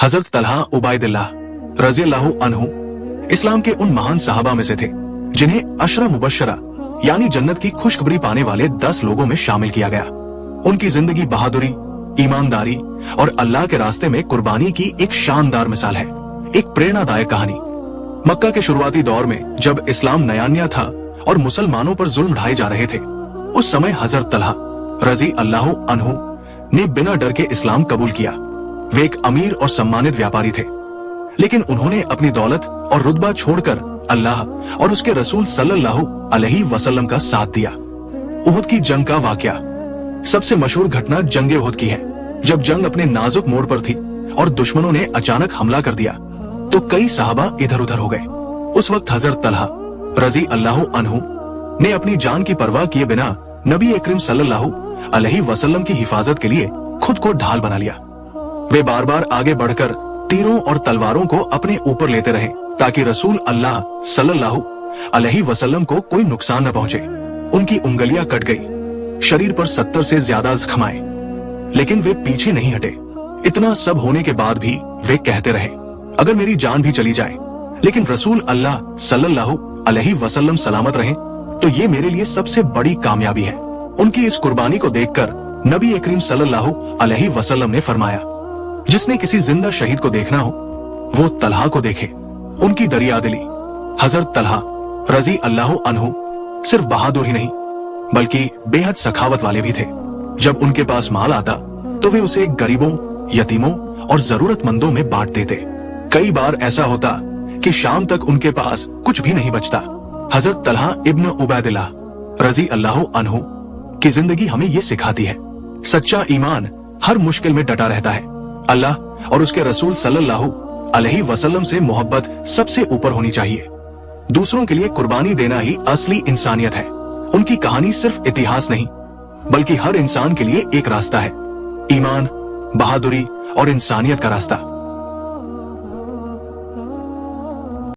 हजरत तलहा उबाइदिल्लाह रज़ियल्लाहु अन्हु इस्लाम के उन महान सहाबा में से थे जिन्हें अशरा मुबश्शरा यानी जन्नत की खुशखबरी पाने वाले 10 लोगों में शामिल किया गया। उनकी जिंदगी बहादुरी, ईमानदारी और अल्लाह के रास्ते में कुर्बानी की एक शानदार मिसाल है, एक प्रेरणादायक कहानी। मक्का के शुरुआती दौर में जब इस्लाम नया था और मुसलमानों पर जुल्म ढाए जा रहे थे, उस समय हजरत तलहा रज़ियल्लाहु अन्हु ने बिना डर के इस्लाम कबूल किया। वे एक अमीर और सम्मानित व्यापारी थे, लेकिन उन्होंने अपनी दौलत और रुतबा छोड़कर अल्लाह और उसके रसूल सल्लल्लाहु अलैहि वसल्लम का साथ दिया। उहुद की जंग का वाकया सबसे मशहूर घटना जंगे उहुद की है। जब जंग अपने नाजुक मोड़ पर थी और दुश्मनों ने अचानक हमला कर दिया तो कई सहाबा इधर उधर हो गए। उस वक्त हजरत तलहा रज़ियल्लाहु अन्हु ने अपनी जान की परवाह किए बिना नबी अकरम सल्लल्लाहु अलैहि वसल्लम की हिफाजत के लिए खुद को ढाल बना लिया। वे बार बार आगे बढ़कर तीरों और तलवारों को अपने ऊपर लेते रहे ताकि रसूल अल्लाह सल्लल्लाहु अलैहि वसल्लम को कोई नुकसान न पहुंचे। उनकी उंगलियां कट गई, शरीर पर 70 से ज्यादा जख्म आए, लेकिन वे पीछे नहीं हटे। इतना सब होने के बाद भी वे कहते रहे, अगर मेरी जान भी चली जाए लेकिन रसूल अल्लाह सल्लल्लाहु अलैहि वसल्लम सलामत रहें तो ये मेरे लिए सबसे बड़ी कामयाबी है। उनकी इस कुर्बानी को देखकर नबी अकरीम सल्लल्लाहु अलैहि वसल्लम ने फरमाया, जिसने किसी जिंदा शहीद को देखना हो वो तलहा को देखे। उनकी दरियादिली, हजरत तलहा रज़ियल्लाहु अन्हु सिर्फ बहादुर ही नहीं बल्कि बेहद सखावत वाले भी थे। जब उनके पास माल आता तो वे उसे गरीबों, यतीमों और जरूरतमंदों में बांट देते। कई बार ऐसा होता कि शाम तक उनके पास कुछ भी नहीं बचता। हजरत तलहा इब्न उबैदिल्लाह रज़ियल्लाहु अन्हु की जिंदगी हमें ये सिखाती है, सच्चा ईमान हर मुश्किल में डटा रहता है। अल्लाह और उसके रसूल सल्लल्लाहु अलैहि वसल्लम से मोहब्बत सबसे ऊपर होनी चाहिए। दूसरों के लिए कुर्बानी देना ही असली इंसानियत है। उनकी कहानी सिर्फ इतिहास नहीं बल्कि हर इंसान के लिए एक रास्ता है, ईमान, बहादुरी और इंसानियत का रास्ता।